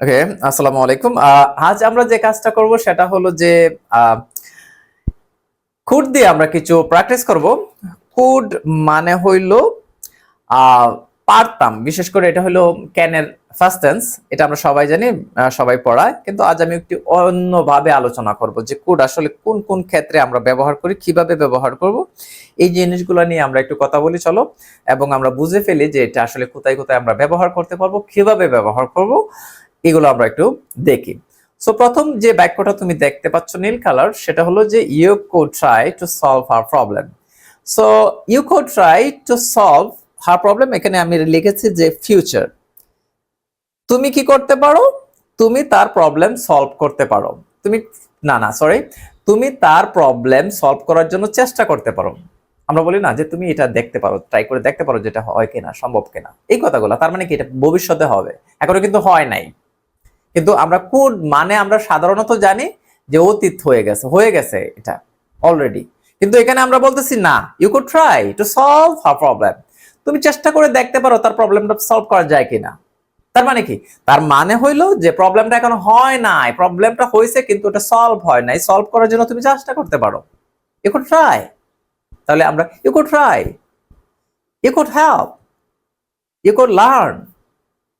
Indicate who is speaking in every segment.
Speaker 1: ওকে, আসসালামু আলাইকুম। আজ আমরা যে কাজটা করব সেটা হলো যে কুড দিয়ে আমরা কিছু প্র্যাকটিস করব। কুড মানে হইলো আহ, পারতাম, বিশেষ করে এটা হলো ক্যানের ফার্স্ট টেন্স। এটা আমরা সবাই জানি, সবাই পড়ায়, কিন্তু আজ আমি একটু অন্যভাবে আলোচনা করব যে কুড আসলে কোন কোন ক্ষেত্রে আমরা ব্যবহার করি, কিভাবে ব্যবহার করব, এই জিনিসগুলো নিয়ে আমরা একটু কথা বলি চলো, এবং আমরা বুঝে ফেলি যে এটা আসলে কোথায় কোথায় আমরা ব্যবহার করতে পারবো, কিভাবে ব্যবহার করব, এগুলো আমরা একটু দেখি। সো প্রথম যে বাক্যটা তুমি দেখতে পাচ্ছ নীল কালার, সেটা হলো যে you could try to solve her problem. So you could try to solve her problem, এখানে আমি লিখেছি যে ফিউচার। তুমি কি করতে পারো? তুমি তার প্রবলেম সলভ করতে পারো। তুমি না সরি, তুমি তার প্রবলেম সলভ করার জন্য চেষ্টা করতে পারো। আমরা বলি না যে তুমি এটা দেখতে পারো, ট্রাই করে দেখতে পারো যেটা হয় কিনা, সম্ভব কিনা, এই কথাগুলো। তার মানে কি এটা ভবিষ্যতে হবে, এখনো কিন্তু হয় নাই। কিন্তু আমরা কুড মানে আমরা সাধারণত জানি যে অতীত হয়ে গেছে এটা অলরেডি। কিন্তু এখানে আমরা বলতেছি না, you could try to solve her problem. তুমি চেষ্টা করে দেখতে পারো তার প্রবলেমটা সলভ করা যায় কিনা। তার মানে কি? তার মানে হইলো যে প্রবলেমটা এখনো হয় নাই, প্রবলেমটা হয়েছে কিন্তু ওটা সলভ হয় নাই। সলভ করার জন্য তুমি চেষ্টা করতে পারো, ইউ কুড ট্রাই। তাহলে আমরা you could try, you could help, you could learn,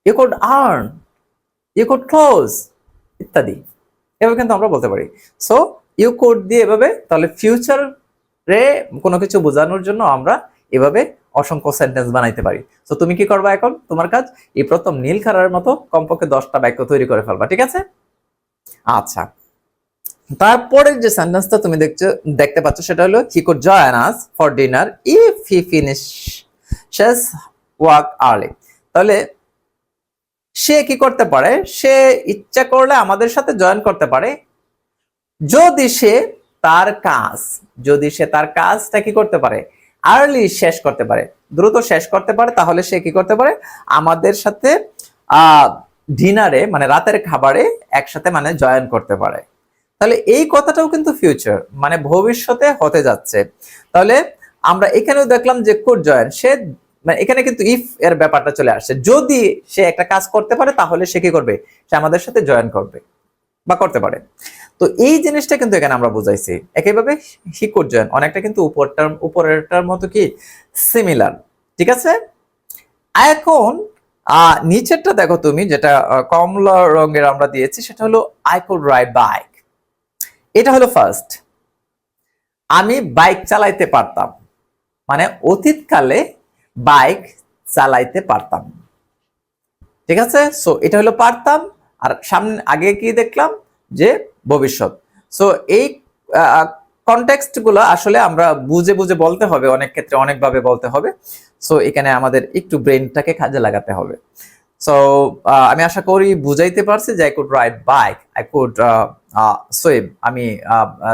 Speaker 1: you could earn, you could close, ইত্যাদি। এভাবে কিন্তু আমরা বলতে পারি। সো ইউ কুড দিয়ে এভাবে, তাহলে ফিউচারে কোনো কিছু বোঝানোর জন্য আমরা এভাবে অসংখ্য সেন্টেন্স বানাইতে পারি। তো তুমি কি করবা এখন? তোমার কাজ এই প্রথম নীল কালারের মতো কমপক্ষে 10টা বাক্য তৈরি করে ফেলবা, ঠিক আছে? আচ্ছা, তারপরের যে সেন্টেন্সটা তুমি দেখতে পাচ্ছ সেটা হলো he could join us for dinner if he finishes work early. তাহলে সে কি করতে পারে? সে ইচ্ছা করলে আমাদের সাথে জয়েন করতে পারে যদি সে তার কাজটা কি করতে পারে, আর্লি শেষ করতে পারে, দ্রুত শেষ করতে পারে। তাহলে সে কি করতে পারে? আমাদের সাথে ডিনারে মানে রাতের খাবারে একসাথে মানে জয়েন করতে পারে। তাহলে এই কথাটাও কিন্তু ফিউচার, মানে ভবিষ্যতে হতে যাচ্ছে। তাহলে আমরা এখানেও দেখলাম যে কুড জয়েন, সে মানে এখানে কিন্তু ইফ এর ব্যাপারটা চলে আসছে। যদি সে একটা কাজ করতে পারে তাহলে সে কি করবে? সে আমাদের সাথে জয়েন করবে বা করতে পারে। তো এই জিনিসটা কিন্তু এখানে আমরা বুঝাইছি। একইভাবে হি কুড জয়েন অনেকটা কিন্তু উপরেরটার মতো কি সিমিলার, ঠিক আছে? এখন নিচেরটা দেখো তুমি, যেটা কমলা রঙের আমরা দিয়েছি, সেটা হলো আই কুড রাইড বাইক। এটা হলো ফার্স্ট, আমি বাইক চালাইতে পারতাম, মানে অতীতকালে বাইক চালাইতে পারতাম, ঠিক আছে? সো এটা হলো পারতাম, আর সামনে আগে কি দেখলাম যে ভবিষ্যৎ। সো এই কনটেক্সট গুলো আসলে আমরা বুঝে বুঝে বলতে হবে, অনেক ক্ষেত্রে অনেকভাবে বলতে হবে। সো এখানে আমাদের একটু ব্রেনটাকে কাজে লাগাতে হবে। সো আমি আশা করি বুঝাইতে পারছি যে I could ride bike, I could swim, আমি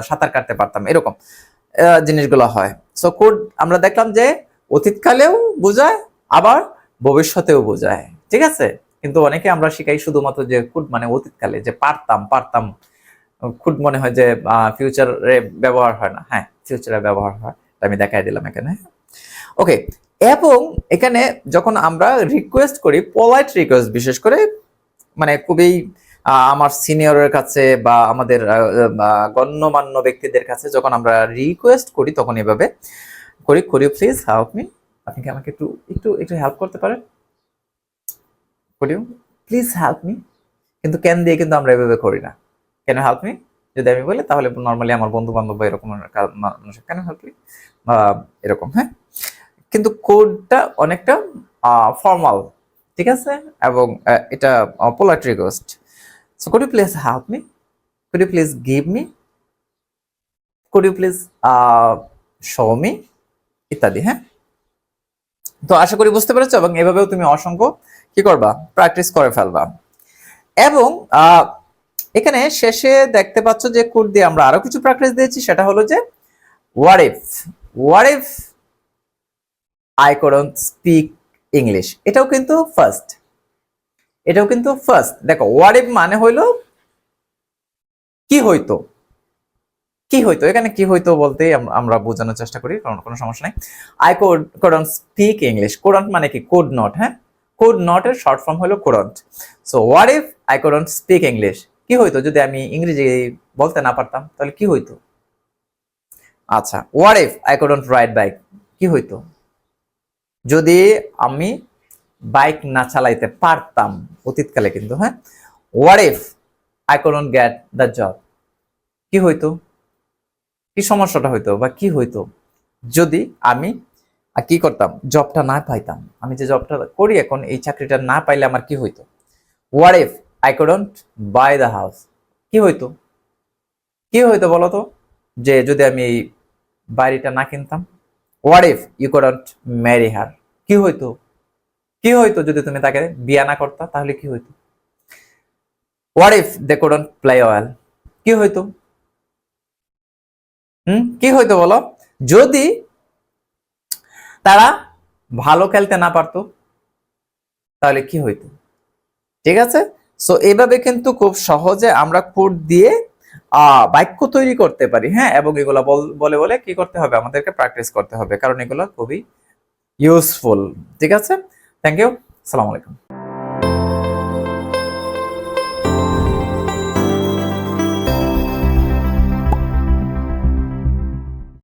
Speaker 1: সাঁতার কাটতে পারতাম, এরকম জিনিসগুলো হয়। সো কুড আমরা দেখলাম যে অতীতকালেও বোঝায়, আবার ভবিষ্যতেও বোঝায়, ঠিক আছে? কিন্তু অনেকে আমরা শিখাই শুধুমাত্র যে কুড মানে অতীতকালে, যে পারতাম পারতাম। কুড মনে হয় যে ফিউচারে ব্যবহার হয় না। হ্যাঁ, ফিউচারে ব্যবহার হয়, আমি দেখাই দিলাম এখানে। ওকে, এবং এখানে যখন আমরা রিকোয়েস্ট করি, পোলাইট রিকোয়েস্ট বিশেষ করে, মানে খুবই আমার সিনিয়রের কাছে বা আমাদের গণ্যমান্য ব্যক্তিদের কাছে যখন আমরা রিকোয়েস্ট করি তখন এভাবে করি, could you please help me, আপনি কি আমাকে একটু একটু একটু হেল্প করতে পারেন, could you please help me. কিন্তু ক্যান দিয়ে কিন্তু আমরা এভাবে করি না। ক্যান ইউ হেল্প মি যদি আমি বলি, তাহলে নর্মালি আমার বন্ধু বান্ধব বা এরকম মানুষ ক্যান ইউ হেল্প মি বা এরকম, হ্যাঁ। কিন্তু কোডটা অনেকটা ফর্মাল, ঠিক আছে? এবং এটা polite request. So could you please help me, could you please give me, could you please show me, ইত্যাদি, হ্যাঁ। তো আশা করি বুঝতে পেরেছো, এবং এভাবেও তুমি অসংখ্য কি করবা, প্র্যাকটিস করে ফেলবা। এবং এখানে শেষে দেখতে পাচ্ছ যে কুড দিয়ে আমরা আরো কিছু প্র্যাকটিস দিয়েছি, সেটা হলো যে what if I couldn't speak English. এটাও কিন্তু ফার্স্ট, দেখো হোয়াট ইফ মানে হইলো কি হইতো, এখানে কি হইতো বলতে আমরা বোঝানোর চেষ্টা করি, কারণ কোনো সমস্যা নাই। I couldn't speak English, couldn't মানে কি কুড নট, হ্যাঁ, কুড নট এর শর্ট ফর্ম হলো couldn't. So what if I couldn't speak English, কি হইতো যদি আমি ইংরেজি বলতে না পারতাম, তাহলে কি হইতো? আচ্ছা, what if I couldn't ride bike, কি হইতো যদি আমি বাইক না চালাইতে পারতাম, অতীতকালে কিন্তু, হ্যাঁ। What if I couldn't get the job, কি হইতো, কি সমস্যাটা হইতো বা কি হইতো যদি আমি কি করতাম, জবটা না পাইতাম, আমি যে জবটা করি এখন এই চাকরিটা না পাইলে আমার কি হইতো? What if I couldn't buy the house, কি হইতো, কি হইতো বলো তো, যে যদি আমি এই বাড়িটা না কিনতাম? What if you couldn't marry her, কি হইতো, কি হইতো যদি তুমি তাকে বিয়ে না করতা, তাহলে কি হইতো? What if they couldn't play well, কি হইতো? কি হইতো বলো, যদি তারা ভালো খেলতে না পারতো, তাহলে কি হইতো? ঠিক আছে। সো এইভাবে কিন্তু খুব সহজে আমরা কোড দিয়ে বাক্য তৈরি করতে পারি, হ্যাঁ। এবং এগুলা বলে বলে কি করতে হবে, আমাদেরকে প্র্যাকটিস করতে হবে, কারণ এগুলো খুবই ইউজফুল। ঠিক আছে, থ্যাংক ইউ, আসসালামু আলাইকুম।